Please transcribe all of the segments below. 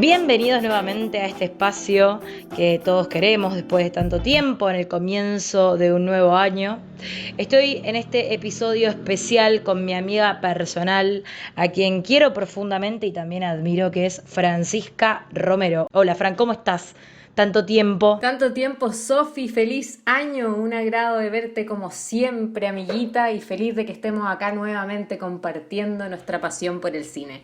Bienvenidos nuevamente a este espacio que todos queremos después de tanto tiempo, en el comienzo de un nuevo año. Estoy en este episodio especial con mi amiga personal, a quien quiero profundamente y también admiro, que es Francisca Romero. Hola, Fran, ¿cómo estás? Tanto tiempo. Tanto tiempo, Sofi, feliz año, un agrado de verte como siempre, amiguita, y feliz de que estemos acá nuevamente compartiendo nuestra pasión por el cine.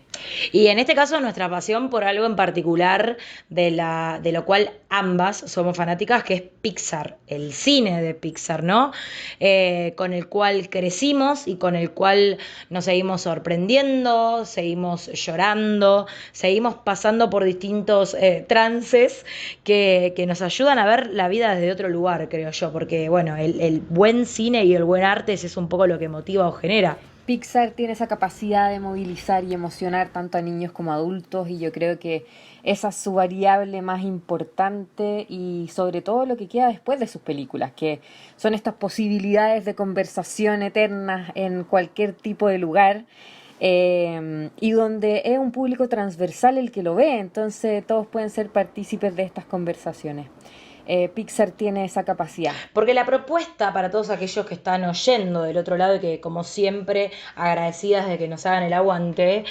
Y en este caso nuestra pasión por algo en particular de lo cual ambas somos fanáticas, que es Pixar, el cine de Pixar, ¿no? Con el cual crecimos y con el cual nos seguimos sorprendiendo, seguimos llorando, seguimos pasando por distintos trances que nos ayudan a ver la vida desde otro lugar, creo yo, porque bueno, el buen cine y el buen arte es un poco lo que motiva o genera. Pixar tiene esa capacidad de movilizar y emocionar tanto a niños como a adultos, y yo creo que esa es su variable más importante, y sobre todo lo que queda después de sus películas, que son estas posibilidades de conversación eternas en cualquier tipo de lugar. Y donde es un público transversal el que lo ve, entonces todos pueden ser partícipes de estas conversaciones. Pixar tiene esa capacidad. Porque la propuesta para todos aquellos que están oyendo del otro lado y que, como siempre, agradecidas de que nos hagan el aguante,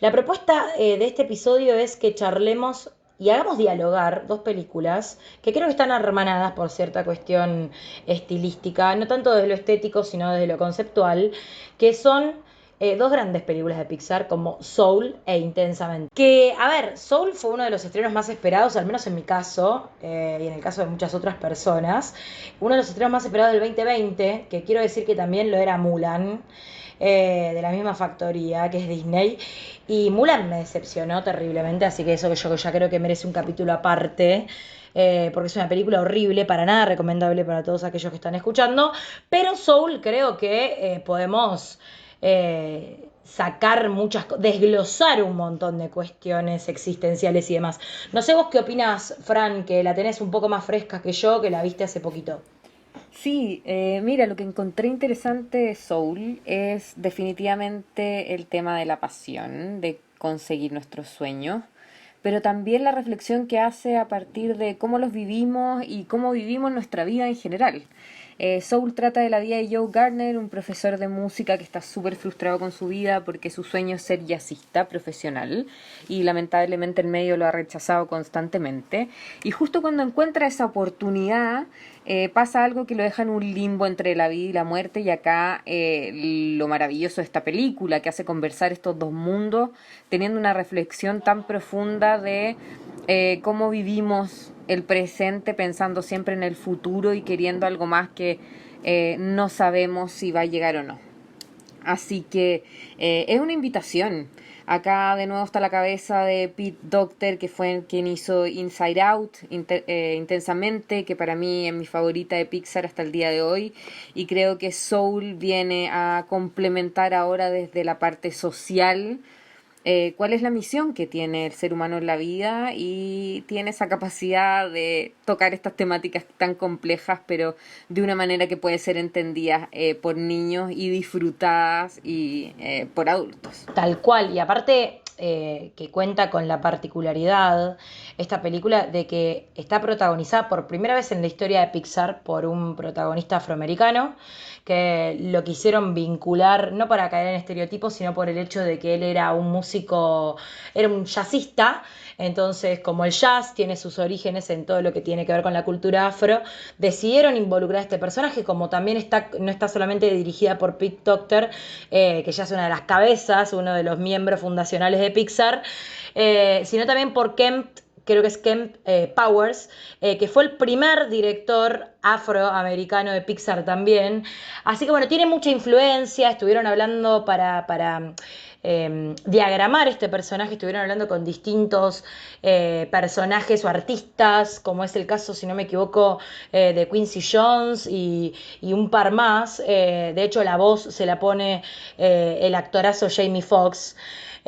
la propuesta de este episodio es que charlemos y hagamos dialogar dos películas que creo que están hermanadas por cierta cuestión estilística, no tanto desde lo estético, sino desde lo conceptual, que son dos grandes películas de Pixar como Soul e Intensamente. Que, a ver, Soul fue uno de los estrenos más esperados, al menos en mi caso, y en el caso de muchas otras personas. Uno de los estrenos más esperados del 2020, que quiero decir que también lo era Mulan, de la misma factoría que es Disney. Y Mulan me decepcionó terriblemente, así que eso que yo ya creo que merece un capítulo aparte. Porque es una película horrible, para nada recomendable para todos aquellos que están escuchando. Pero Soul creo que podemos sacar desglosar un montón de cuestiones existenciales y demás. No sé vos qué opinás, Fran, que la tenés un poco más fresca que yo, que la viste hace poquito. Sí, mira, lo que encontré interesante de Soul es definitivamente el tema de la pasión, de conseguir nuestros sueños, pero también la reflexión que hace a partir de cómo los vivimos y cómo vivimos nuestra vida en general. Soul trata de la vida de Joe Gardner, un profesor de música que está súper frustrado con su vida porque su sueño es ser jazzista profesional, y lamentablemente el medio lo ha rechazado constantemente. Y justo cuando encuentra esa oportunidad, pasa algo que lo deja en un limbo entre la vida y la muerte. Y acá lo maravilloso de esta película, que hace conversar estos dos mundos, teniendo una reflexión tan profunda de cómo vivimos el presente pensando siempre en el futuro y queriendo algo más que no sabemos si va a llegar o no. Así que es una invitación. Acá de nuevo está la cabeza de Pete Docter, que fue quien hizo Inside Out, Intensamente, que para mí es mi favorita de Pixar hasta el día de hoy. Y creo que Soul viene a complementar ahora desde la parte social cuál es la misión que tiene el ser humano en la vida, y tiene esa capacidad de tocar estas temáticas tan complejas, pero de una manera que puede ser entendida por niños y disfrutadas y por adultos. Tal cual, y aparte que cuenta con la particularidad, esta película, de que está protagonizada por primera vez en la historia de Pixar por un protagonista afroamericano, que lo quisieron vincular, no para caer en estereotipos, sino por el hecho de que él era un músico, era un jazzista. Entonces, como el jazz tiene sus orígenes en todo lo que tiene que ver con la cultura afro, decidieron involucrar a este personaje, como también no está solamente dirigida por Pete Docter, que ya es una de las cabezas, uno de los miembros fundacionales de Pixar, sino también por creo que es Kemp Powers, que fue el primer director afroamericano de Pixar también. Así que bueno, tiene mucha influencia, estuvieron hablando para diagramar este personaje, estuvieron hablando con distintos personajes o artistas, como es el caso, si no me equivoco, de Quincy Jones y un par más. De hecho, la voz se la pone el actorazo Jamie Foxx.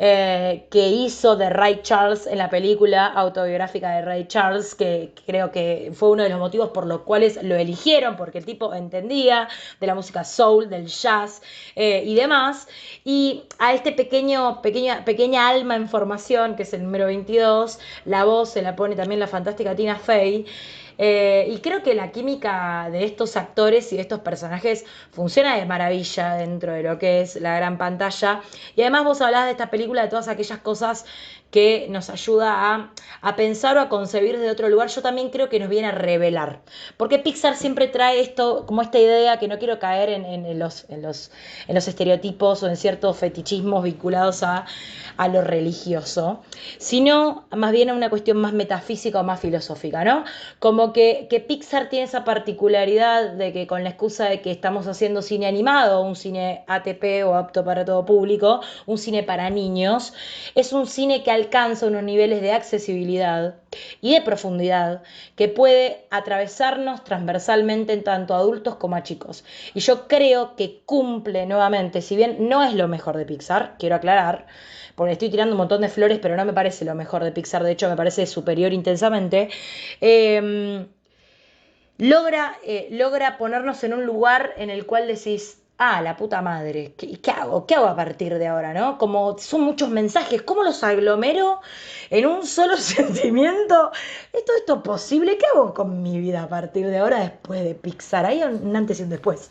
que hizo de Ray Charles en la película autobiográfica de Ray Charles, que creo que fue uno de los motivos por los cuales lo eligieron, porque el tipo entendía de la música soul, del jazz y demás. Y a este pequeña alma en formación, que es el número 22, la voz se la pone también la fantástica Tina Fey. Y creo que la química de estos actores y de estos personajes funciona de maravilla dentro de lo que es la gran pantalla. Y además vos hablás de esta película, de todas aquellas cosas que nos ayuda a pensar o a concebir desde otro lugar. Yo también creo que nos viene a revelar. Porque Pixar siempre trae esto, como esta idea, que no quiero caer en los estereotipos o en ciertos fetichismos vinculados a lo religioso, sino más bien a una cuestión más metafísica o más filosófica, ¿no? Como que Pixar tiene esa particularidad de que con la excusa de que estamos haciendo cine animado, un cine ATP o apto para todo público, un cine para niños, es un cine que alcanza unos niveles de accesibilidad y de profundidad que puede atravesarnos transversalmente en tanto a adultos como a chicos. Y yo creo que cumple nuevamente, si bien no es lo mejor de Pixar, quiero aclarar, porque estoy tirando un montón de flores, pero no me parece lo mejor de Pixar, de hecho me parece superior intensamente, eh, logra ponernos en un lugar en el cual decís, ah, la puta madre, ¿qué hago? ¿Qué hago a partir de ahora, no? Como son muchos mensajes, ¿cómo los aglomero en un solo sentimiento? ¿Es todo esto posible? ¿Qué hago con mi vida a partir de ahora después de Pixar? Hay un antes y un después.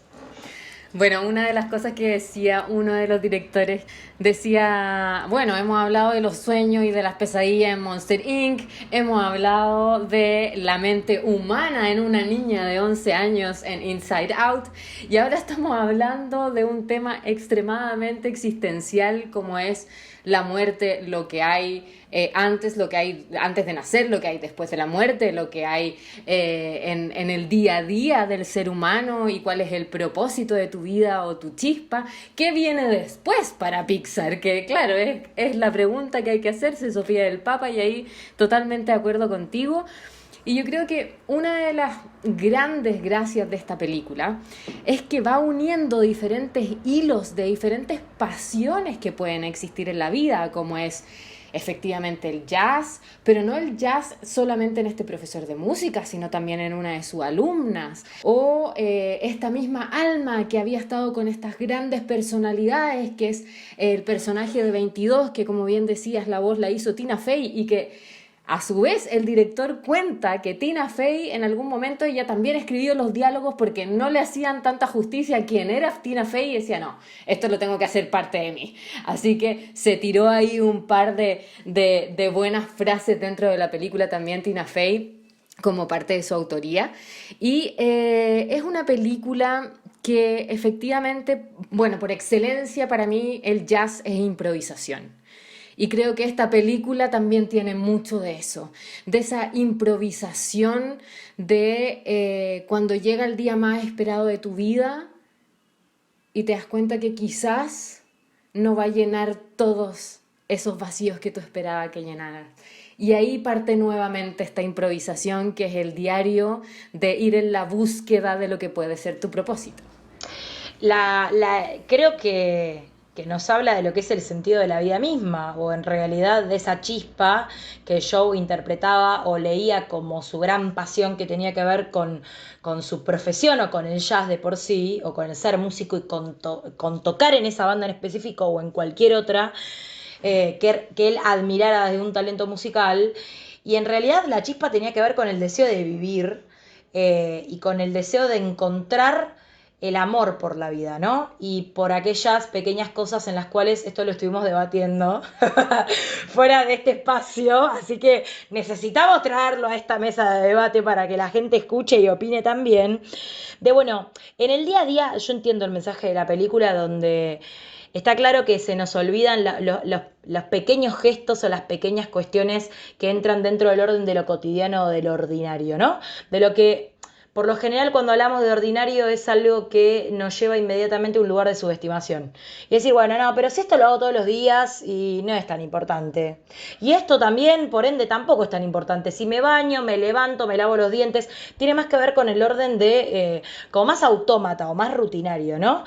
Bueno, una de las cosas que decía uno de los directores, decía, bueno, hemos hablado de los sueños y de las pesadillas en Monster Inc., hemos hablado de la mente humana en una niña de 11 años en Inside Out, y ahora estamos hablando de un tema extremadamente existencial como es la muerte, lo que hay antes, lo que hay antes de nacer, lo que hay después de la muerte, lo que hay en el día a día del ser humano y cuál es el propósito de tu vida o tu chispa. ¿Qué viene después para Pixar? Que claro, es la pregunta que hay que hacerse, Sofía del Papa, y ahí totalmente de acuerdo contigo. Y yo creo que una de las grandes gracias de esta película es que va uniendo diferentes hilos de diferentes pasiones que pueden existir en la vida, como es efectivamente el jazz, pero no el jazz solamente en este profesor de música, sino también en una de sus alumnas, o esta misma Alma que había estado con estas grandes personalidades, que es el personaje de 22, que como bien decías, la voz la hizo Tina Fey, y que a su vez, el director cuenta que Tina Fey en algún momento ella también escribió los diálogos porque no le hacían tanta justicia a quien era Tina Fey, y decía, no, esto lo tengo que hacer parte de mí. Así que se tiró ahí un par de buenas frases dentro de la película también Tina Fey, como parte de su autoría. Y es una película que efectivamente, bueno, por excelencia para mí el jazz es improvisación. Y creo que esta película también tiene mucho de eso, de esa improvisación de cuando llega el día más esperado de tu vida y te das cuenta que quizás no va a llenar todos esos vacíos que tú esperabas que llenaras. Y ahí parte nuevamente esta improvisación que es el diario de ir en la búsqueda de lo que puede ser tu propósito. Creo que nos habla de lo que es el sentido de la vida misma, o en realidad de esa chispa que Joe interpretaba o leía como su gran pasión que tenía que ver con su profesión o con el jazz de por sí, o con el ser músico y con tocar en esa banda en específico o en cualquier otra, que él admirara de un talento musical. Y en realidad la chispa tenía que ver con el deseo de vivir y con el deseo de encontrar el amor por la vida, ¿no? Y por aquellas pequeñas cosas en las cuales esto lo estuvimos debatiendo fuera de este espacio, así que necesitamos traerlo a esta mesa de debate para que la gente escuche y opine también. De bueno, en el día a día yo entiendo el mensaje de la película donde está claro que se nos olvidan los pequeños gestos o las pequeñas cuestiones que entran dentro del orden de lo cotidiano o de lo ordinario, ¿no? De lo que por lo general, cuando hablamos de ordinario es algo que nos lleva inmediatamente a un lugar de subestimación. Y decir, bueno, no, pero si esto lo hago todos los días y no es tan importante. Y esto también, por ende, tampoco es tan importante. Si me baño, me levanto, me lavo los dientes, tiene más que ver con el orden de, como más autómata o más rutinario, ¿no?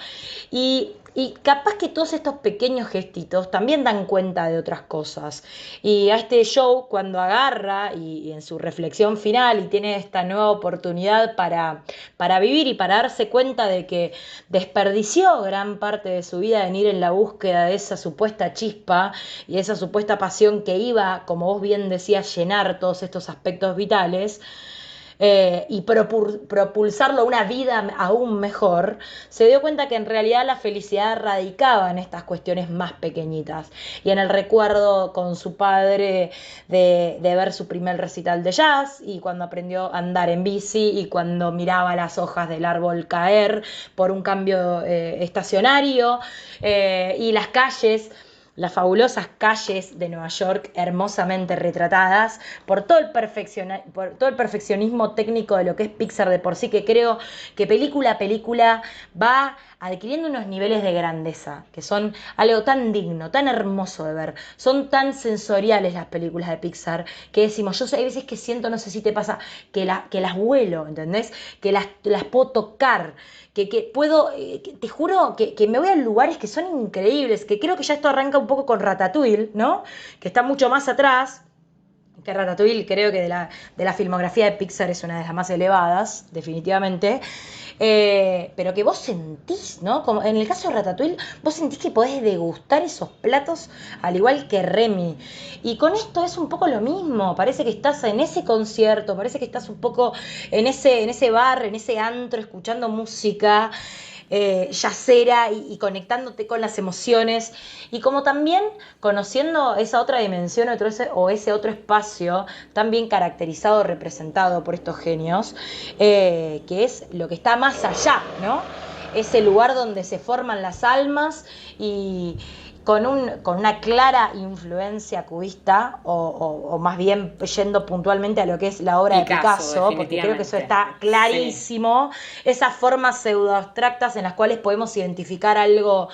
Y Y capaz que todos estos pequeños gestitos también dan cuenta de otras cosas. Y a este show, cuando agarra y en su reflexión final y tiene esta nueva oportunidad para vivir y para darse cuenta de que desperdició gran parte de su vida en ir en la búsqueda de esa supuesta chispa y esa supuesta pasión que iba, como vos bien decías, llenar todos estos aspectos vitales, y propulsarlo a una vida aún mejor, se dio cuenta que en realidad la felicidad radicaba en estas cuestiones más pequeñitas y en el recuerdo con su padre de ver su primer recital de jazz y cuando aprendió a andar en bici y cuando miraba las hojas del árbol caer por un cambio estacionario, y las calles, las fabulosas calles de Nueva York hermosamente retratadas por todo el perfeccionismo técnico de lo que es Pixar de por sí, que creo que película a película va adquiriendo unos niveles de grandeza, que son algo tan digno, tan hermoso de ver, son tan sensoriales las películas de Pixar, que decimos, yo hay veces que siento, no sé si te pasa, que las vuelo, ¿entendés? Que las puedo tocar, que puedo, te juro que me voy a lugares que son increíbles, que creo que ya esto arranca un poco con Ratatouille, ¿no? Que está mucho más atrás, que Ratatouille creo que de la filmografía de Pixar es una de las más elevadas, definitivamente, pero que vos sentís, ¿no? Como en el caso de Ratatouille, vos sentís que podés degustar esos platos al igual que Remy. Y con esto es un poco lo mismo, parece que estás en ese concierto, parece que estás un poco en ese bar, en ese antro, escuchando música yacera y conectándote con las emociones y como también conociendo esa otra dimensión o ese otro espacio tan bien caracterizado, representado por estos genios, que es lo que está más allá, ¿no? Ese lugar donde se forman las almas y con una clara influencia cubista, o más bien yendo puntualmente a lo que es la obra de Picasso, Picasso, porque creo que eso definitivamente. está Sí. clarísimo, esas formas pseudoabstractas en las cuales podemos identificar algo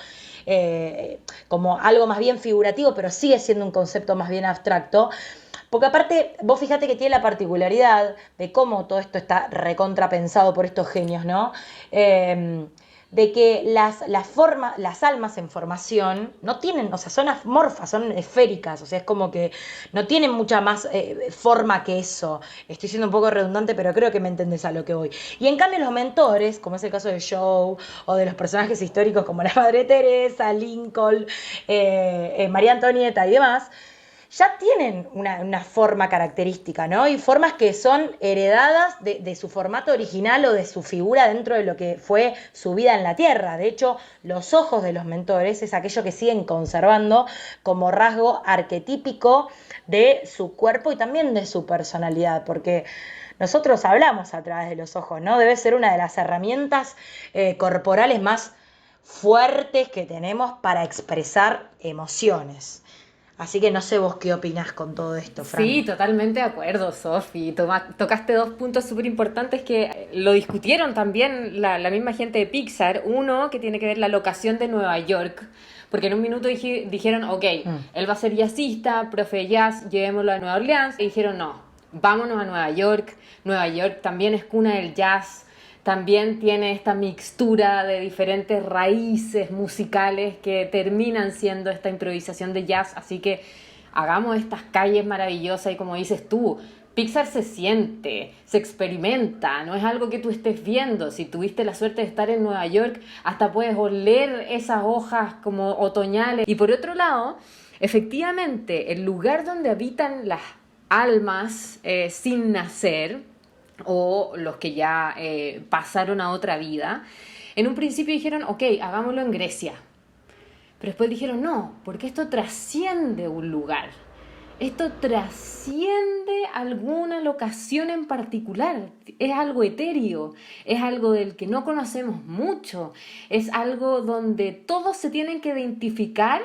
como algo más bien figurativo, pero sigue siendo un concepto más bien abstracto. Porque aparte, vos fíjate que tiene la particularidad de cómo todo esto está recontrapensado por estos genios, ¿no? De que las almas en formación no tienen, o sea, son amorfas, son esféricas, o sea, es como que no tienen mucha más forma que eso. Estoy siendo un poco redundante, pero creo que me entendés a lo que voy. Y en cambio los mentores, como es el caso de Joe, o de los personajes históricos como la Madre Teresa, Lincoln, María Antonieta y demás, ya tienen una forma característica, ¿no? Y formas que son heredadas de su formato original o de su figura dentro de lo que fue su vida en la Tierra. De hecho, los ojos de los mentores es aquello que siguen conservando como rasgo arquetípico de su cuerpo y también de su personalidad, porque nosotros hablamos a través de los ojos, ¿no? Debe ser una de las herramientas corporales más fuertes que tenemos para expresar emociones. Así que no sé vos qué opinás con todo esto, Sí, Fran. totalmente de acuerdo, Sofi. Tocaste dos puntos súper importantes que lo discutieron también la misma gente de Pixar. Uno, que tiene que ver la locación de Nueva York. Porque en un minuto dijeron, ok, Mm. él va a ser jazzista, profe de jazz, llevémoslo a Nueva Orleans. Y dijeron, no, vámonos a Nueva York. Nueva York también es cuna del jazz. También tiene esta mixtura de diferentes raíces musicales que terminan siendo esta improvisación de jazz. Así que hagamos estas calles maravillosas y como dices tú, Pixar se siente, se experimenta, no es algo que tú estés viendo. Si tuviste la suerte de estar en Nueva York, hasta puedes oler esas hojas como otoñales. Y por otro lado, efectivamente, el lugar donde habitan las almas sin nacer, o los que ya pasaron a otra vida, en un principio dijeron, ok, hagámoslo en Grecia. Pero después dijeron, no, porque esto trasciende un lugar. Esto trasciende alguna locación en particular. Es algo etéreo, es algo del que no conocemos mucho, es algo donde todos se tienen que identificar,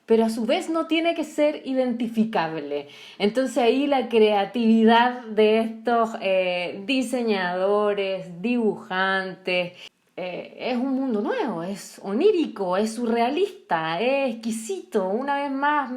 pero a su vez no tiene que ser identificable. Entonces ahí la creatividad de estos diseñadores, dibujantes, es un mundo nuevo, es onírico, es surrealista, es exquisito. Una vez más,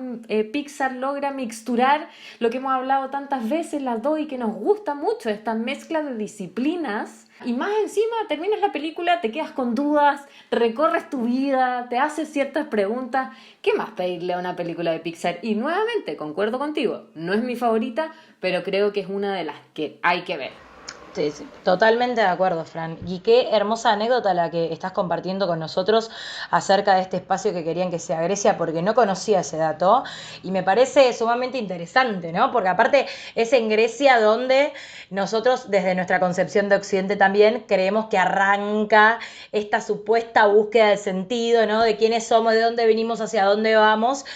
Pixar logra mixturar lo que hemos hablado tantas veces las dos y que nos gusta mucho, esta mezcla de disciplinas. Y más encima, terminas la película, te quedas con dudas, recorres tu vida, te haces ciertas preguntas. ¿Qué más pedirle a una película de Pixar? Y nuevamente, concuerdo contigo, no es mi favorita, pero creo que es una de las que hay que ver. Sí, sí, totalmente de acuerdo, Fran. Y qué hermosa anécdota la que estás compartiendo con nosotros acerca de este espacio que querían que sea Grecia, porque no conocía ese dato y me parece sumamente interesante, ¿no? Porque aparte es en Grecia donde nosotros, desde nuestra concepción de Occidente también, creemos que arranca esta supuesta búsqueda de sentido, ¿no? De quiénes somos, de dónde venimos, hacia dónde vamos.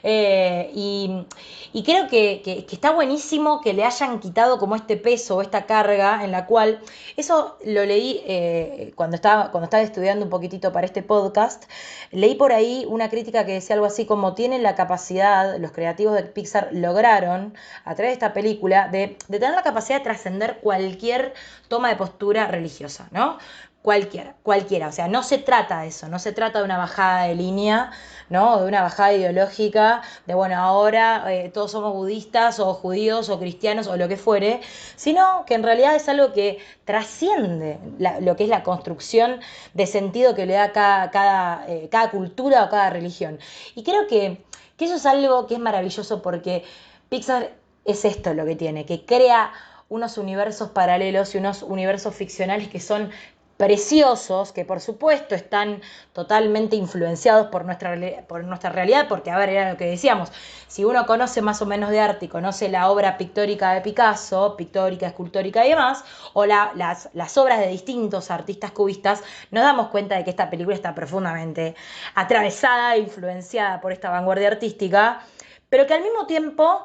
Eh, y, y creo que está buenísimo que le hayan quitado como este peso o esta carga en la cual, eso lo leí cuando estaba estudiando un poquitito para este podcast, leí por ahí una crítica que decía algo así como tienen la capacidad, los creativos de Pixar lograron a través de esta película de tener la capacidad de trascender cualquier toma de postura religiosa, ¿no? Cualquiera, o sea, no se trata de eso, no se trata de una bajada de línea, ¿no? De una bajada ideológica, de bueno, ahora todos somos budistas o judíos o cristianos o lo que fuere, sino que en realidad es algo que trasciende lo que es la construcción de sentido que le da cada cultura o cada religión. Y creo que eso es algo que es maravilloso porque Pixar es esto lo que tiene, que crea unos universos paralelos y unos universos ficcionales que son preciosos, que por supuesto están totalmente influenciados por nuestra realidad, porque a ver, era lo que decíamos, si uno conoce más o menos de arte y conoce la obra pictórica de Picasso, pictórica, escultórica y demás, o las obras de distintos artistas cubistas, nos damos cuenta de que esta película está profundamente atravesada e influenciada por esta vanguardia artística, pero que al mismo tiempo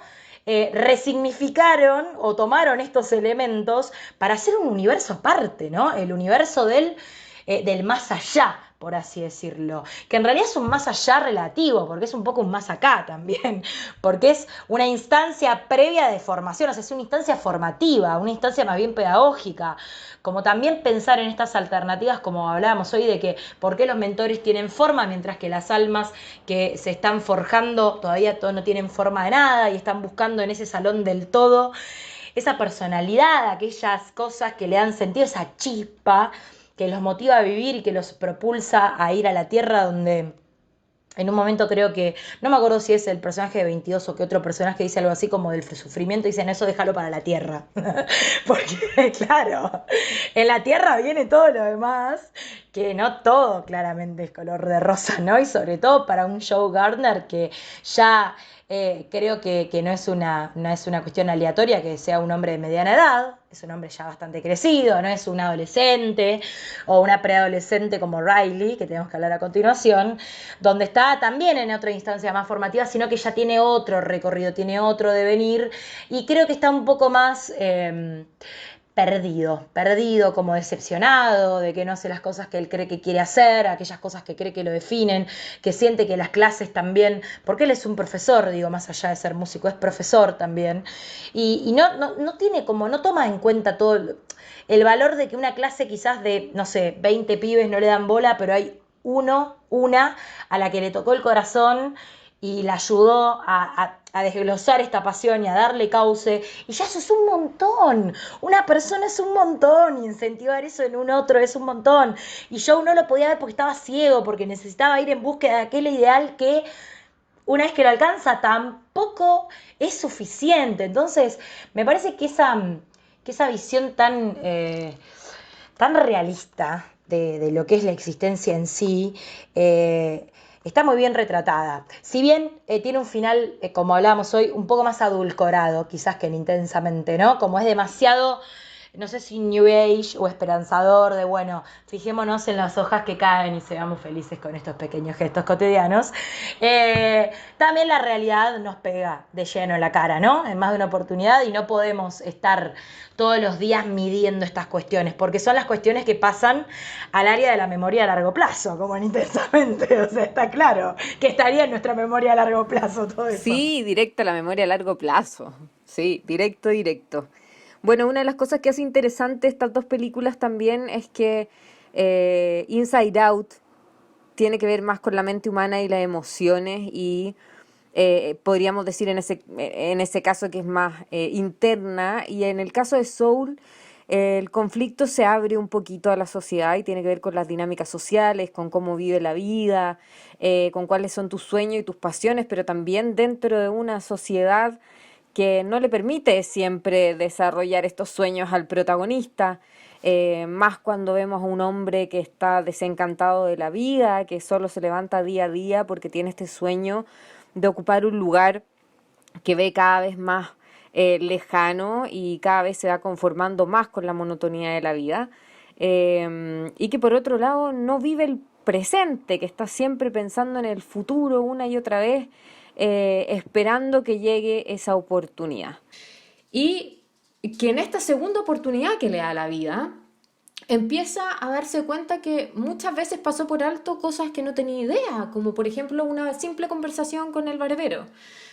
resignificaron o tomaron estos elementos para hacer un universo aparte, ¿no? El universo del más allá, por así decirlo, que en realidad es un más allá relativo, porque es un poco un más acá también, porque es una instancia previa de formación, o sea, es una instancia formativa, una instancia más bien pedagógica, como también pensar en estas alternativas, como hablábamos hoy, de que por qué los mentores tienen forma, mientras que las almas que se están forjando todavía no tienen forma de nada y están buscando en ese salón del todo esa personalidad, aquellas cosas que le dan sentido, esa chispa que los motiva a vivir y que los propulsa a ir a la tierra donde en un momento creo que, no me acuerdo si es el personaje de 22 o qué otro personaje dice algo así como del sufrimiento, dicen eso déjalo para la tierra. Porque, claro, en la tierra viene todo lo demás, que no todo claramente es color de rosa, ¿no? Y sobre todo para un Joe Gardner que ya creo que no es una cuestión aleatoria que sea un hombre de mediana edad, es un hombre ya bastante crecido, no es un adolescente o una preadolescente como Riley, que tenemos que hablar a continuación, donde está también en otra instancia más formativa, sino que ya tiene otro recorrido, tiene otro devenir, y creo que está un poco más perdido, como decepcionado de que no hace las cosas que él cree que quiere hacer, aquellas cosas que cree que lo definen, que siente que las clases también, porque él es un profesor, digo, más allá de ser músico, es profesor también, y no tiene como, no toma en cuenta todo el valor de que una clase quizás de, no sé, 20 pibes no le dan bola, pero hay una a la que le tocó el corazón y la ayudó a desglosar esta pasión y a darle cauce. Y ya eso es un montón. Una persona es un montón y incentivar eso en un otro es un montón. Y yo no lo podía ver porque estaba ciego, porque necesitaba ir en búsqueda de aquel ideal que una vez que lo alcanza tampoco es suficiente. Entonces, me parece que esa visión tan realista de lo que es la existencia en sí, está muy bien retratada. Si bien tiene un final, como hablábamos hoy, un poco más adulcorado, quizás que en Intensamente, ¿no? Como es demasiado, no sé si New Age o esperanzador, de bueno, fijémonos en las hojas que caen y seamos felices con estos pequeños gestos cotidianos. También la realidad nos pega de lleno en la cara, ¿no? En más de una oportunidad y no podemos estar todos los días midiendo estas cuestiones, porque son las cuestiones que pasan al área de la memoria a largo plazo, como en Intensamente, o sea, está claro que estaría en nuestra memoria a largo plazo todo eso. Sí, directo a la memoria a largo plazo. Sí, directo, directo. Bueno, una de las cosas que hace interesante estas dos películas también es que Inside Out tiene que ver más con la mente humana y las emociones y podríamos decir en ese caso que es más interna, y en el caso de Soul el conflicto se abre un poquito a la sociedad y tiene que ver con las dinámicas sociales, con cómo vive la vida, con cuáles son tus sueños y tus pasiones, pero también dentro de una sociedad que no le permite siempre desarrollar estos sueños al protagonista, más cuando vemos a un hombre que está desencantado de la vida, que solo se levanta día a día porque tiene este sueño de ocupar un lugar que ve cada vez más lejano y cada vez se va conformando más con la monotonía de la vida, y que por otro lado no vive el presente, que está siempre pensando en el futuro una y otra vez, esperando que llegue esa oportunidad. Y que en esta segunda oportunidad que le da la vida, empieza a darse cuenta que muchas veces pasó por alto cosas que no tenía idea, como por ejemplo una simple conversación con el barbero,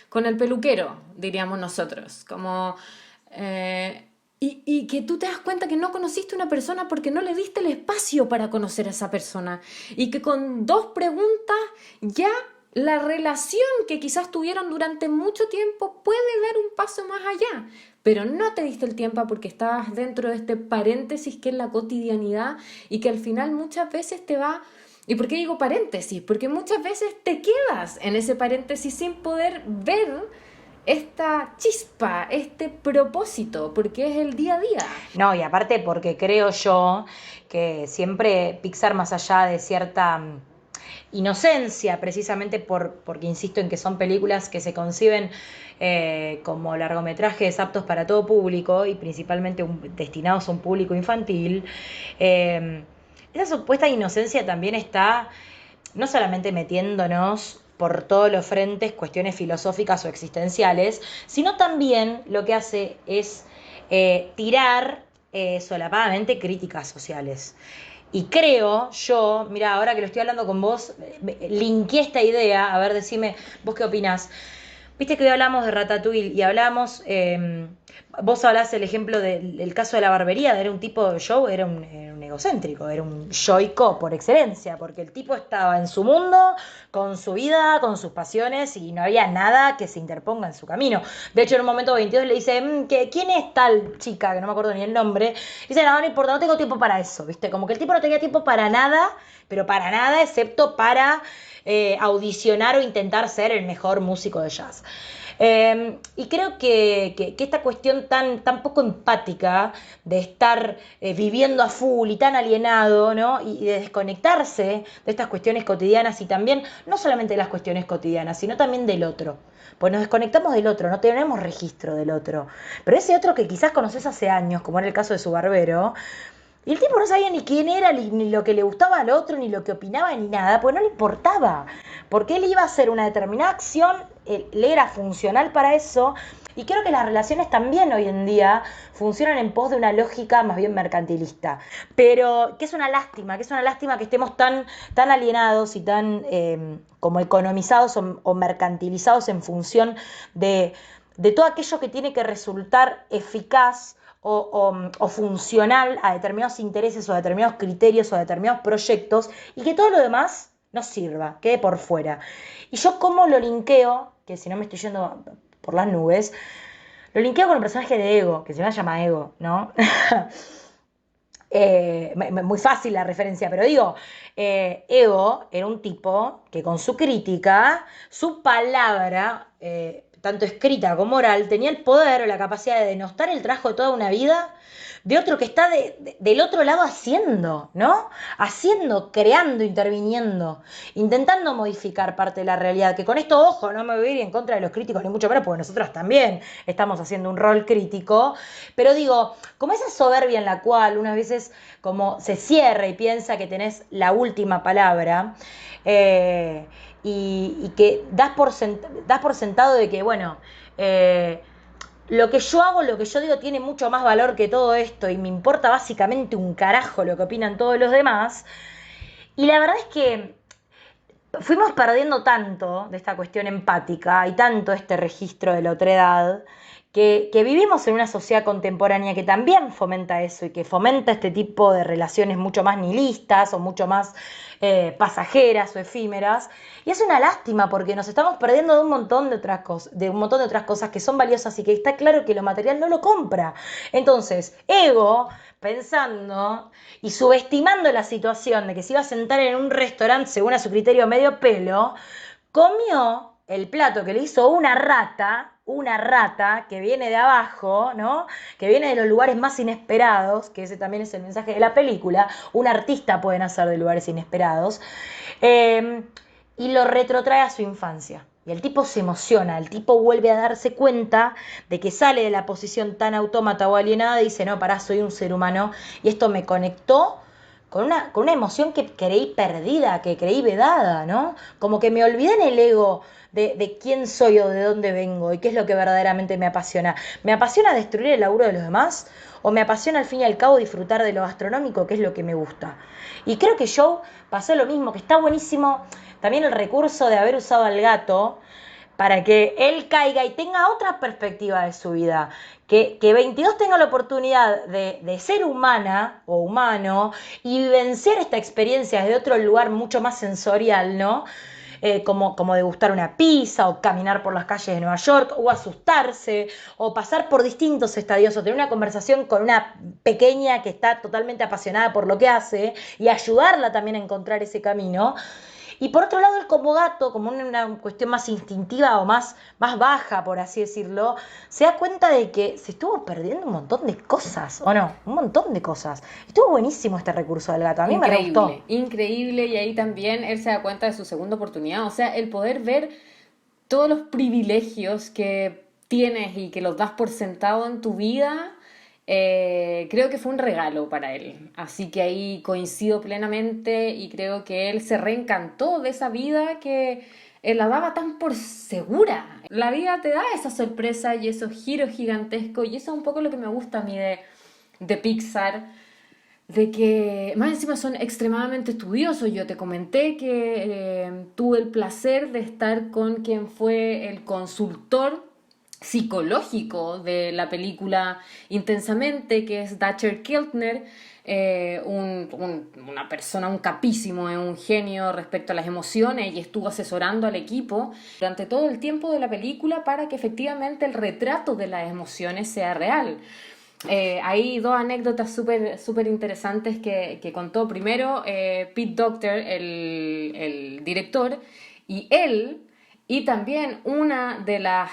con el peluquero, diríamos nosotros, como... y que tú te das cuenta que no conociste a una persona porque no le diste el espacio para conocer a esa persona. Y que con dos preguntas ya la relación que quizás tuvieron durante mucho tiempo puede dar un paso más allá. Pero no te diste el tiempo porque estabas dentro de este paréntesis que es la cotidianidad y que al final muchas veces te va... ¿Y por qué digo paréntesis? Porque muchas veces te quedas en ese paréntesis sin poder ver esta chispa, este propósito, porque es el día a día. No, y aparte porque creo yo que siempre Pixar, más allá de cierta inocencia, precisamente porque insisto en que son películas que se conciben como largometrajes aptos para todo público y principalmente destinados a un público infantil, eh, esa supuesta inocencia también está no solamente metiéndonos por todos los frentes cuestiones filosóficas o existenciales, sino también lo que hace es tirar solapadamente críticas sociales. Y creo yo, mira, ahora que lo estoy hablando con vos, linkeé esta idea, a ver, decime, vos qué opinás. Viste que hoy hablamos de Ratatouille y hablamos, vos hablás el ejemplo del caso de la barbería, era un tipo de show, era un egocéntrico, era un yoico por excelencia, porque el tipo estaba en su mundo, con su vida, con sus pasiones y no había nada que se interponga en su camino. De hecho, en un momento 22 le dice, ¿quién es tal chica? Que no me acuerdo ni el nombre. Dice, no, no importa, no tengo tiempo para eso, ¿viste? Como que el tipo no tenía tiempo para nada, pero para nada, excepto para audicionar o intentar ser el mejor músico de jazz. Y creo que esta cuestión tan poco empática de estar viviendo a full y tan alienado, ¿no? Y de desconectarse de estas cuestiones cotidianas y también, no solamente de las cuestiones cotidianas, sino también del otro. Pues nos desconectamos del otro, no tenemos registro del otro. Pero ese otro que quizás conoces hace años, como en el caso de su barbero, y el tipo no sabía ni quién era, ni lo que le gustaba al otro, ni lo que opinaba, ni nada, pues no le importaba. Porque él iba a hacer una determinada acción, él era funcional para eso, y creo que las relaciones también hoy en día funcionan en pos de una lógica más bien mercantilista. Pero que es una lástima, que estemos tan alienados y tan como economizados o mercantilizados en función de todo aquello que tiene que resultar eficaz o funcional a determinados intereses o a determinados criterios o a determinados proyectos y que todo lo demás nos sirva, quede por fuera. Y yo cómo lo linkeo, que si no me estoy yendo por las nubes, lo linkeo con el personaje de Ego, que se llama Ego, ¿no? Muy fácil la referencia, pero digo, Ego era un tipo que con su crítica, su palabra, tanto escrita como oral, tenía el poder o la capacidad de denostar el trabajo de toda una vida de otro que está del otro lado haciendo, ¿no? Haciendo, creando, interviniendo, intentando modificar parte de la realidad. Que con esto, ojo, no me voy a ir en contra de los críticos, ni mucho menos, porque nosotros también estamos haciendo un rol crítico. Pero digo, como esa soberbia en la cual unas veces como se cierra y piensa que tenés la última palabra, y que das por sentado de que, bueno, lo que yo hago, lo que yo digo tiene mucho más valor que todo esto y me importa básicamente un carajo lo que opinan todos los demás. Y la verdad es que fuimos perdiendo tanto de esta cuestión empática y tanto este registro de la otredad que vivimos en una sociedad contemporánea que también fomenta eso y que fomenta este tipo de relaciones mucho más nihilistas o mucho más pasajeras o efímeras. Y es una lástima porque nos estamos perdiendo de un montón de otras cosas que son valiosas y que está claro que lo material no lo compra. Entonces, Ego, pensando y subestimando la situación de que se iba a sentar en un restaurante según a su criterio medio pelo, comió el plato que le hizo una rata que viene de abajo, ¿no? Que viene de los lugares más inesperados, que ese también es el mensaje de la película. Un artista puede nacer de lugares inesperados. Eh, y lo retrotrae a su infancia. Y el tipo se emociona, el tipo vuelve a darse cuenta de que sale de la posición tan autómata o alienada y dice, no, pará, soy un ser humano. Y esto me conectó con una emoción que creí perdida, que creí vedada, ¿no? Como que me olvidé en el ego de quién soy o de dónde vengo y qué es lo que verdaderamente me apasiona. ¿Me apasiona destruir el laburo de los demás? ¿O me apasiona al fin y al cabo disfrutar de lo gastronómico, que es lo que me gusta? Y creo que Joe pasó lo mismo, que está buenísimo también el recurso de haber usado al gato para que él caiga y tenga otra perspectiva de su vida. Que 22 tenga la oportunidad de ser humana o humano y vivenciar esta experiencia desde otro lugar mucho más sensorial, ¿no? Como degustar una pizza o caminar por las calles de Nueva York o asustarse o pasar por distintos estadios o tener una conversación con una pequeña que está totalmente apasionada por lo que hace y ayudarla también a encontrar ese camino. Y por otro lado, él como gato, como una cuestión más instintiva o más baja, por así decirlo, se da cuenta de que se estuvo perdiendo un montón de cosas, ¿o no? Un montón de cosas. Estuvo buenísimo este recurso del gato, a mí me re gustó. Increíble, increíble, y ahí también él se da cuenta de su segunda oportunidad, o sea, el poder ver todos los privilegios que tienes y que los das por sentado en tu vida, creo que fue un regalo para él. Así que ahí coincido plenamente y creo que él se reencantó de esa vida que él la daba tan por segura. La vida te da esa sorpresa y esos giros gigantescos y eso es un poco lo que me gusta a mí de Pixar, de que más encima son extremadamente estudiosos. Yo te comenté que tuve el placer de estar con quien fue el consultor psicológico de la película Intensamente, que es Dacher Keltner, una persona, un capísimo, un genio respecto a las emociones y estuvo asesorando al equipo durante todo el tiempo de la película para que efectivamente el retrato de las emociones sea real. Hay dos anécdotas súper interesantes que contó. Primero, Pete Docter, el director, y él, y también una de las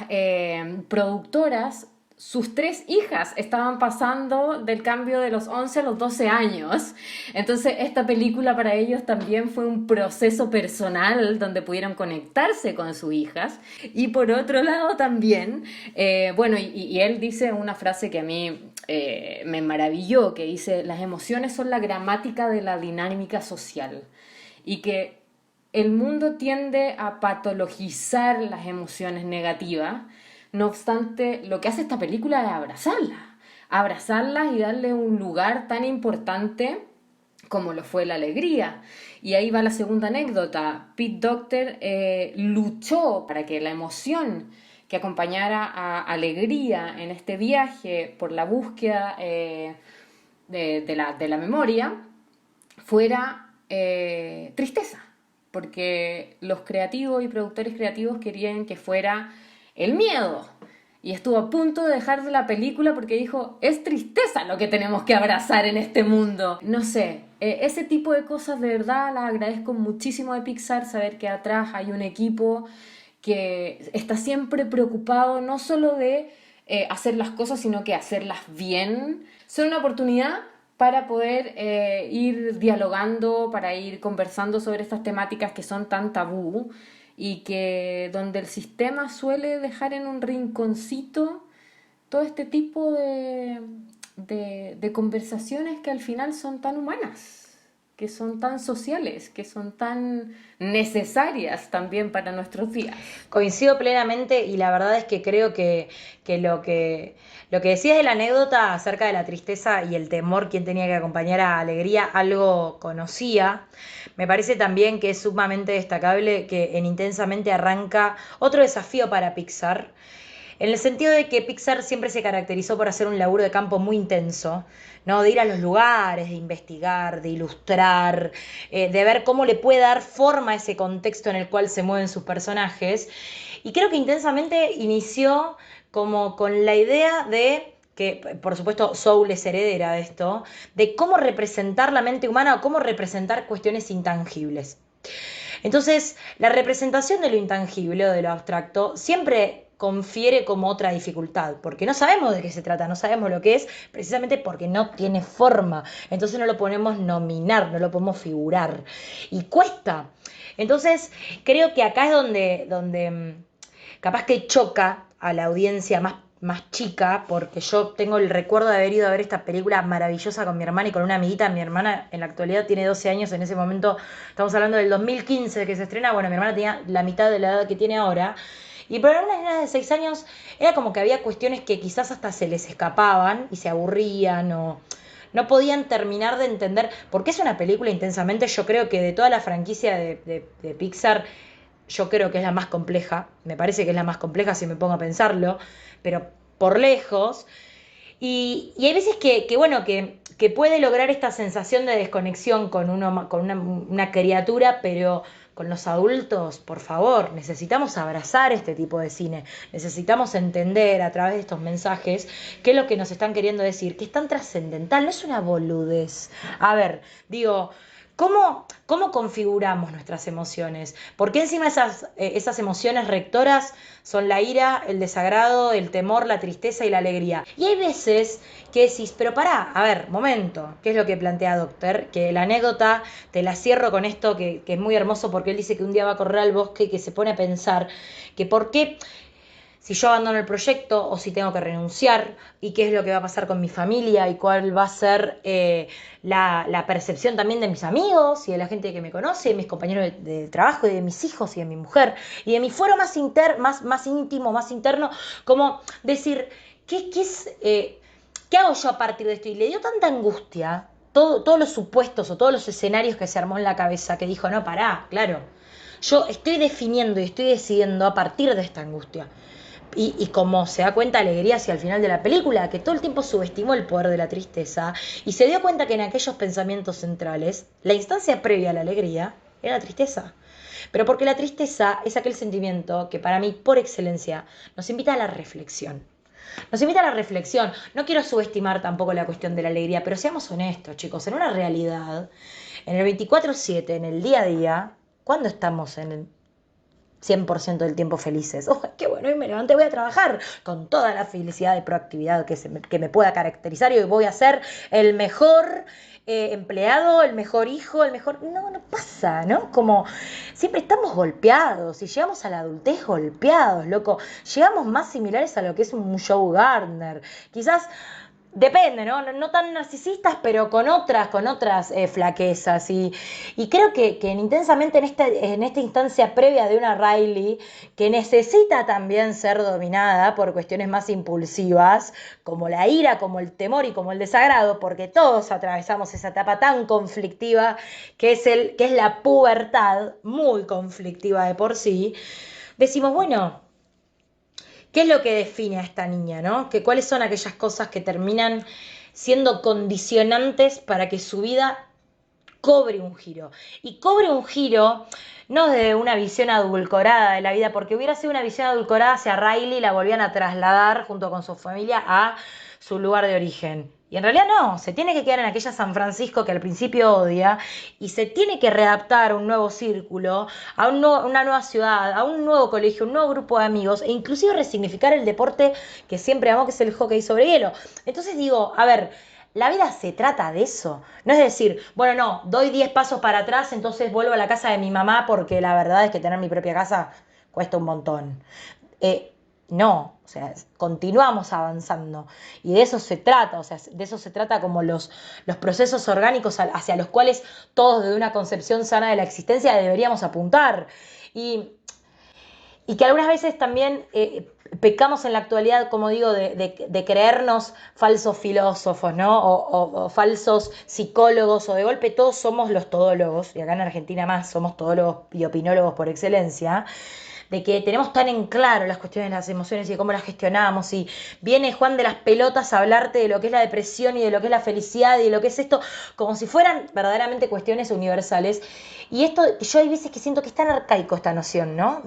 productoras, sus tres hijas estaban pasando del cambio de los 11 a los 12 años. Entonces, esta película para ellos también fue un proceso personal donde pudieron conectarse con sus hijas. Y por otro lado también, bueno, y él dice una frase que a mí me maravilló, que dice, las emociones son la gramática de la dinámica social. Y que el mundo tiende a patologizar las emociones negativas. No obstante, lo que hace esta película es abrazarlas y darle un lugar tan importante como lo fue la alegría. Y ahí va la segunda anécdota. Pete Docter luchó para que la emoción que acompañara a Alegría en este viaje por la búsqueda de la memoria fuera tristeza, porque los creativos y productores creativos querían que fuera el miedo. Y estuvo a punto de dejar de la película porque dijo, es tristeza lo que tenemos que abrazar en este mundo. No sé, ese tipo de cosas de verdad las agradezco muchísimo de Pixar, saber que atrás hay un equipo que está siempre preocupado no solo de hacer las cosas, sino que hacerlas bien. Son una oportunidad para poder ir dialogando, para ir conversando sobre estas temáticas que son tan tabú y que donde el sistema suele dejar en un rinconcito todo este tipo de conversaciones que al final son tan humanas, que son tan sociales, que son tan necesarias también para nuestros días. Coincido plenamente y la verdad es que creo que lo que decías de la anécdota acerca de la tristeza y el temor, quien tenía que acompañar a Alegría, algo conocía. Me parece también que es sumamente destacable que en Intensamente arranca otro desafío para Pixar, en el sentido de que Pixar siempre se caracterizó por hacer un laburo de campo muy intenso, ¿no? De ir a los lugares, de investigar, de ilustrar, de ver cómo le puede dar forma a ese contexto en el cual se mueven sus personajes. Y creo que intensamente inició como con la idea de que por supuesto Soul es heredera de esto, de cómo representar la mente humana o cómo representar cuestiones intangibles. Entonces, la representación de lo intangible o de lo abstracto siempre confiere como otra dificultad, porque no sabemos de qué se trata, no sabemos lo que es, precisamente porque no tiene forma. Entonces no lo podemos nominar, no lo podemos figurar. Y cuesta. Entonces, creo que acá es donde capaz que choca a la audiencia más chica, porque yo tengo el recuerdo de haber ido a ver esta película maravillosa con mi hermana y con una amiguita. Mi hermana en la actualidad tiene 12 años, en ese momento estamos hablando del 2015 que se estrena, bueno, mi hermana tenía la mitad de la edad que tiene ahora, y para unas nenas de 6 años era como que había cuestiones que quizás hasta se les escapaban y se aburrían o no podían terminar de entender, porque es una película intensamente, yo creo que de toda la franquicia de Pixar, yo creo que es la más compleja, me parece que es la más compleja si me pongo a pensarlo, pero por lejos. Y hay veces bueno, que puede lograr esta sensación de desconexión con, con una criatura, pero con los adultos, por favor, necesitamos abrazar este tipo de cine, necesitamos entender a través de estos mensajes qué es lo que nos están queriendo decir, que es tan trascendental, no es una boludez. A ver, digo, ¿cómo configuramos nuestras emociones? Porque encima esas emociones rectoras son la ira, el desagrado, el temor, la tristeza y la alegría. Y hay veces que decís, pero pará, a ver, momento, ¿qué es lo que plantea Doctor? Que la anécdota, te la cierro con esto que es muy hermoso, porque él dice que un día va a correr al bosque y que se pone a pensar que por qué, si yo abandono el proyecto o si tengo que renunciar y qué es lo que va a pasar con mi familia y cuál va a ser la percepción también de mis amigos y de la gente que me conoce, de mis compañeros de trabajo y de mis hijos y de mi mujer y de mi fuero más íntimo, más interno, como decir, ¿qué hago yo a partir de esto? Y le dio tanta angustia, todos los supuestos o todos los escenarios que se armó en la cabeza, que dijo, no, pará, claro, yo estoy definiendo y estoy decidiendo a partir de esta angustia. Y como se da cuenta Alegría hacia el final de la película, que todo el tiempo subestimó el poder de la tristeza y se dio cuenta que en aquellos pensamientos centrales, la instancia previa a la alegría era la tristeza. Pero porque la tristeza es aquel sentimiento que para mí, por excelencia, nos invita a la reflexión. Nos invita a la reflexión. No quiero subestimar tampoco la cuestión de la alegría, pero seamos honestos, chicos, en una realidad, en el 24/7, en el día a día, ¿cuándo estamos en el 100% del tiempo felices? ¡Oh, qué bueno! Hoy me levanté, voy a trabajar con toda la felicidad y proactividad que me pueda caracterizar y hoy voy a ser el mejor empleado, el mejor hijo, el mejor... No, no pasa, ¿no? Como siempre estamos golpeados y llegamos a la adultez golpeados, loco. Llegamos más similares a lo que es un Joe Gardner. Quizás depende, ¿no? No tan narcisistas, pero con otras flaquezas. Y creo que intensamente en esta instancia previa de una Riley, que necesita también ser dominada por cuestiones más impulsivas, como la ira, como el temor y como el desagrado, porque todos atravesamos esa etapa tan conflictiva que es la pubertad, muy conflictiva de por sí, decimos, bueno, ¿qué es lo que define a esta niña, no? ¿Cuáles son aquellas cosas que terminan siendo condicionantes para que su vida cobre un giro? Y cobre un giro no de una visión adulcorada de la vida, porque hubiera sido una visión adulcorada si a Riley la volvían a trasladar junto con su familia a su lugar de origen. Y en realidad no, se tiene que quedar en aquella San Francisco que al principio odia y se tiene que readaptar a un nuevo círculo, una nueva ciudad, a un nuevo colegio, un nuevo grupo de amigos e inclusive resignificar el deporte que siempre amó, que es el hockey sobre hielo. Entonces digo, a ver, la vida se trata de eso. No es decir, bueno, no, doy 10 pasos para atrás, entonces vuelvo a la casa de mi mamá porque la verdad es que tener mi propia casa cuesta un montón. No, o sea, continuamos avanzando y de eso se trata, o sea, de eso se trata como los procesos orgánicos hacia los cuales todos desde una concepción sana de la existencia deberíamos apuntar. Y y que algunas veces también pecamos en la actualidad, como digo, de creernos falsos filósofos, ¿no? O falsos psicólogos, o de golpe todos somos los todólogos, y acá en Argentina más somos todólogos y opinólogos por excelencia, de que tenemos tan en claro las cuestiones de las emociones y de cómo las gestionamos, y viene Juan de las Pelotas a hablarte de lo que es la depresión y de lo que es la felicidad y de lo que es esto, como si fueran verdaderamente cuestiones universales. Y esto, yo hay veces que siento que es tan arcaico esta noción, ¿no?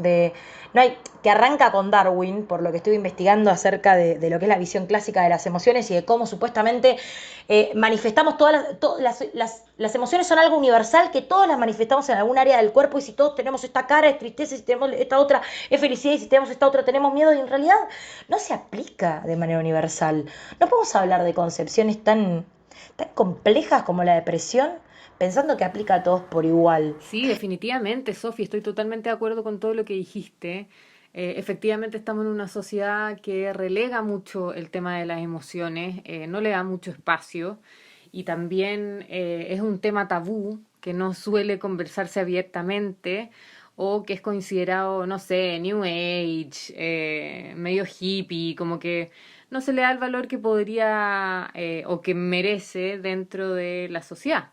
No hay, que arranca con Darwin, por lo que estuve investigando acerca de lo que es la visión clásica de las emociones y de cómo supuestamente manifestamos las emociones son algo universal, que todas las manifestamos en algún área del cuerpo, y si todos tenemos esta cara es tristeza, y si tenemos esta otra es felicidad, y si tenemos esta otra tenemos miedo, y en realidad no se aplica de manera universal. No podemos hablar de concepciones tan complejas como la depresión pensando que aplica a todos por igual. Sí, definitivamente, Sofi, estoy totalmente de acuerdo con todo lo que dijiste. Efectivamente estamos en una sociedad que relega mucho el tema de las emociones, no le da mucho espacio y también es un tema tabú que no suele conversarse abiertamente o que es considerado, no sé, New Age, medio hippie, como que no se le da el valor que podría o que merece dentro de la sociedad,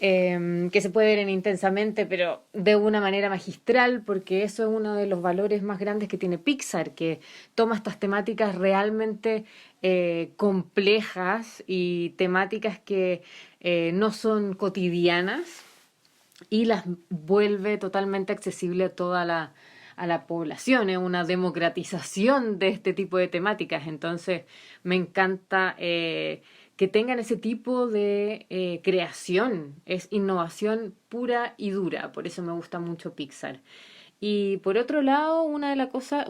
que se puede ver en Intensamente, pero de una manera magistral, porque eso es uno de los valores más grandes que tiene Pixar, que toma estas temáticas realmente complejas y temáticas que no son cotidianas y las vuelve totalmente accesible a la población, es una democratización de este tipo de temáticas. Entonces me encanta que tengan ese tipo de creación, es innovación pura y dura, por eso me gusta mucho Pixar. Y por otro lado, una de las cosas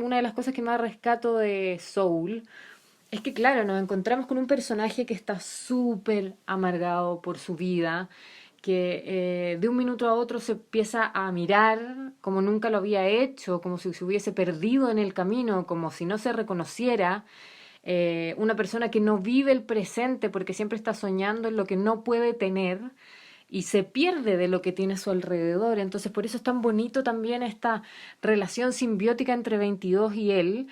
que más rescato de Soul es que, claro, nos encontramos con un personaje que está súper amargado por su vida, que de un minuto a otro se empieza a mirar como nunca lo había hecho, como si se hubiese perdido en el camino, como si no se reconociera. Una persona que no vive el presente porque siempre está soñando en lo que no puede tener y se pierde de lo que tiene a su alrededor. Entonces, por eso es tan bonito también esta relación simbiótica entre 22 y él,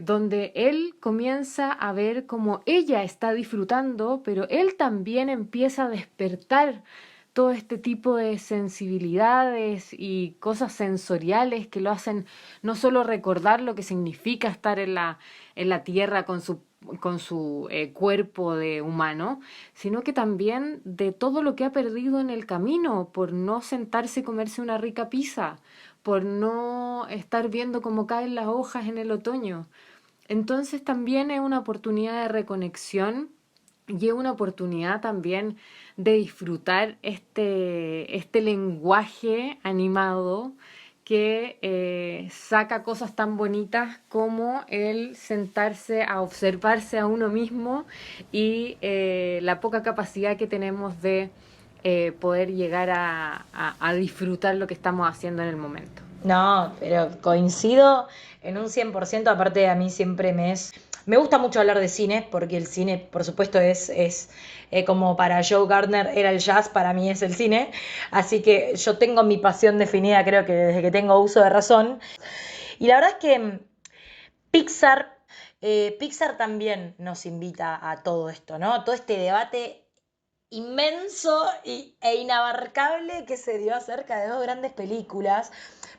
donde él comienza a ver cómo ella está disfrutando, pero él también empieza a despertar todo este tipo de sensibilidades y cosas sensoriales que lo hacen no solo recordar lo que significa estar en la tierra con su cuerpo de humano, sino que también de todo lo que ha perdido en el camino por no sentarse y comerse una rica pizza, por no estar viendo cómo caen las hojas en el otoño. Entonces también es una oportunidad de reconexión y es una oportunidad también de disfrutar este lenguaje animado que saca cosas tan bonitas como el sentarse a observarse a uno mismo y la poca capacidad que tenemos de poder llegar a disfrutar lo que estamos haciendo en el momento. No, pero coincido en un 100%. Aparte a mí siempre me gusta mucho hablar de cine, porque el cine, por supuesto, es como para Joe Gardner era el jazz, para mí es el cine. Así que yo tengo mi pasión definida, creo que desde que tengo uso de razón. Y la verdad es que Pixar, Pixar también nos invita a todo esto, ¿no? Todo este debate inmenso e inabarcable que se dio acerca de dos grandes películas,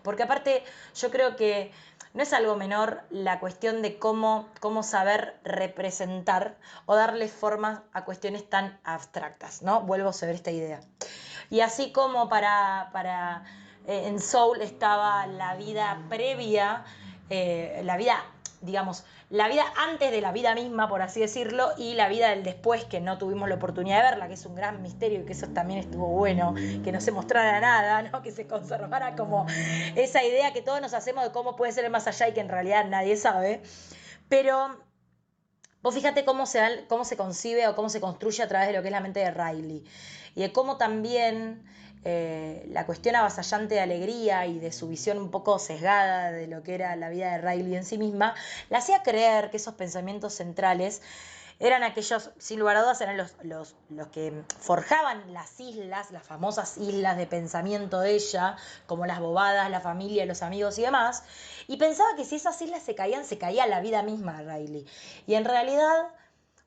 porque aparte yo creo que no es algo menor la cuestión de cómo saber representar o darle forma a cuestiones tan abstractas, ¿no? Vuelvo a saber esta idea. Y así como en Soul estaba la vida previa, la vida, digamos, la vida antes de la vida misma, por así decirlo, y la vida del después, que no tuvimos la oportunidad de verla, que es un gran misterio y que eso también estuvo bueno, que no se mostrara nada, ¿no? Que se conservara como esa idea que todos nos hacemos de cómo puede ser el más allá y que en realidad nadie sabe. Pero vos fíjate cómo se concibe o cómo se construye a través de lo que es la mente de Riley. Y de cómo también la cuestión avasallante de alegría y de su visión un poco sesgada de lo que era la vida de Riley en sí misma, le hacía creer que esos pensamientos centrales eran aquellos, sin lugar a dudas, eran los que forjaban las islas, las famosas islas de pensamiento de ella, como las bobadas, la familia, los amigos y demás, y pensaba que si esas islas se caían, se caía la vida misma de Riley. Y en realidad,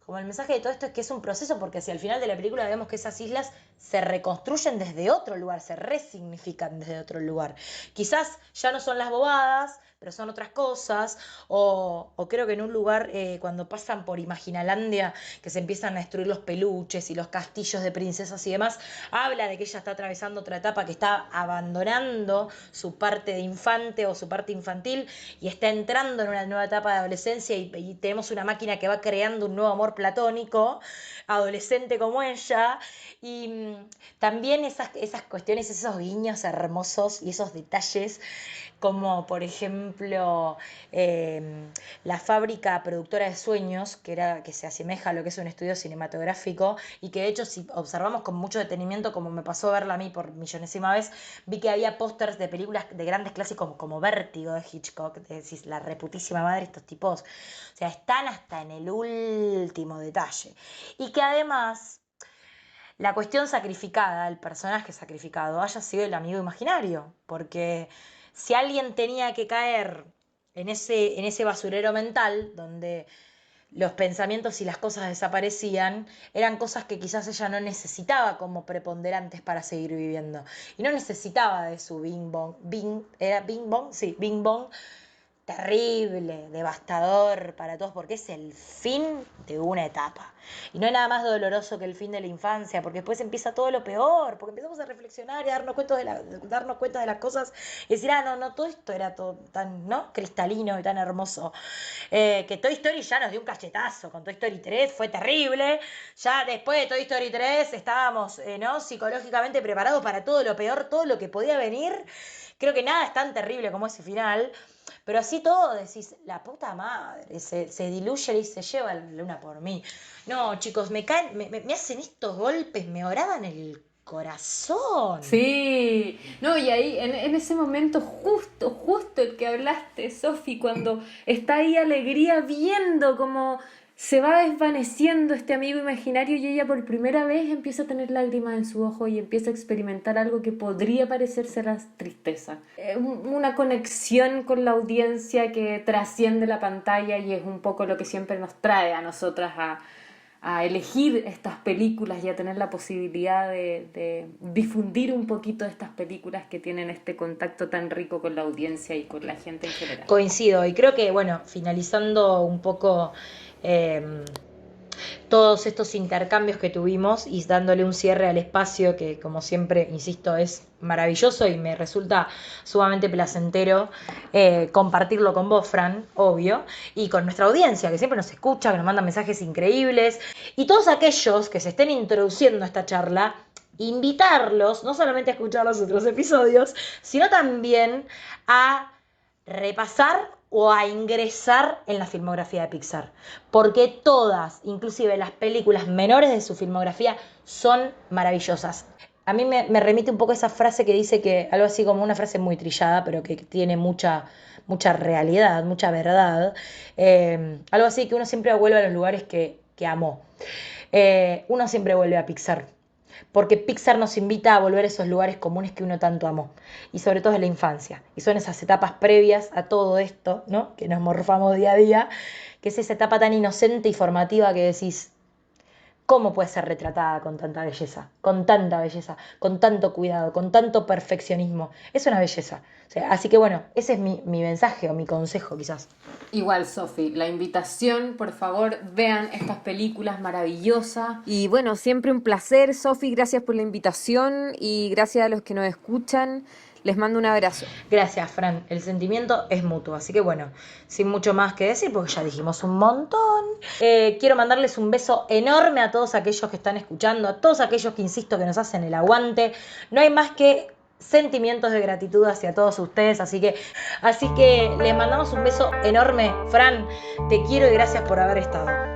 como el mensaje de todo esto es que es un proceso, porque si al final de la película vemos que esas islas se reconstruyen desde otro lugar, se resignifican desde otro lugar. Quizás ya no son las bobadas, pero son otras cosas, o creo que en un lugar cuando pasan por Imaginalandia, que se empiezan a destruir los peluches y los castillos de princesas y demás, habla de que ella está atravesando otra etapa, que está abandonando su parte de infante o su parte infantil y está entrando en una nueva etapa de adolescencia y tenemos una máquina que va creando un nuevo amor platónico, adolescente como ella, y también esas cuestiones, esos guiños hermosos y esos detalles como por ejemplo la fábrica productora de sueños, que se asemeja a lo que es un estudio cinematográfico y que de hecho si observamos con mucho detenimiento, como me pasó verla a mí por millonésima vez, vi que había pósters de películas de grandes clásicos como Vértigo de Hitchcock, decís, la reputísima madre, estos tipos, o sea, están hasta en el último detalle. Y que además la cuestión sacrificada, el personaje sacrificado, haya sido el amigo imaginario, porque si alguien tenía que caer en ese basurero mental donde los pensamientos y las cosas desaparecían, eran cosas que quizás ella no necesitaba como preponderantes para seguir viviendo. Y no necesitaba de su bing bong, ¿era bing bong? Sí, bing bong terrible, devastador para todos, porque es el fin de una etapa. Y no hay nada más doloroso que el fin de la infancia, porque después empieza todo lo peor, porque empezamos a reflexionar y a darnos cuenta de las cosas y decir, no, todo esto era todo tan, ¿no? Cristalino y tan hermoso. Que Toy Story ya nos dio un cachetazo, con Toy Story 3 fue terrible, ya después de Toy Story 3 estábamos, ¿no? Psicológicamente preparados para todo lo peor, todo lo que podía venir. Creo que nada es tan terrible como ese final. Pero así todo decís, la puta madre, se diluye y se lleva la luna por mí. No, chicos, me caen, me hacen estos golpes, me oraban el corazón. Sí, no, y ahí en ese momento justo el que hablaste, Sofi, cuando está ahí Alegría viendo cómo se va desvaneciendo este amigo imaginario y ella por primera vez empieza a tener lágrimas en su ojo y empieza a experimentar algo que podría parecerse a la tristeza. Una conexión con la audiencia que trasciende la pantalla y es un poco lo que siempre nos trae a nosotras a elegir estas películas y a tener la posibilidad de difundir un poquito de estas películas que tienen este contacto tan rico con la audiencia y con la gente en general. Coincido, y creo que, bueno, finalizando un poco todos estos intercambios que tuvimos y dándole un cierre al espacio que, como siempre, insisto, es maravilloso y me resulta sumamente placentero compartirlo con vos, Fran, obvio, y con nuestra audiencia, que siempre nos escucha, que nos manda mensajes increíbles, y todos aquellos que se estén introduciendo a esta charla, invitarlos no solamente a escuchar los otros episodios, sino también a repasar o a ingresar en la filmografía de Pixar, porque todas, inclusive las películas menores de su filmografía, son maravillosas. A mí me remite un poco a esa frase que dice que, algo así como una frase muy trillada, pero que tiene mucha realidad, mucha verdad, algo así que uno siempre vuelve a los lugares que amó. Uno siempre vuelve a Pixar, porque Pixar nos invita a volver a esos lugares comunes que uno tanto amó, y sobre todo en la infancia, y son esas etapas previas a todo esto, ¿no? Que nos morfamos día a día, que es esa etapa tan inocente y formativa que decís, ¿cómo puede ser retratada con tanta belleza, con tanto cuidado, con tanto perfeccionismo? Es una belleza. O sea, así que bueno, ese es mi mensaje o mi consejo quizás. Igual, Sofi, la invitación, por favor, vean estas películas maravillosas. Y bueno, siempre un placer, Sofi, gracias por la invitación y gracias a los que nos escuchan. Les mando un abrazo. Gracias, Fran. El sentimiento es mutuo. Así que bueno, sin mucho más que decir, porque ya dijimos un montón. Quiero mandarles un beso enorme a todos aquellos que están escuchando, a todos aquellos que, insisto, que nos hacen el aguante. No hay más que sentimientos de gratitud hacia todos ustedes. Así que les mandamos un beso enorme. Fran, te quiero y gracias por haber estado.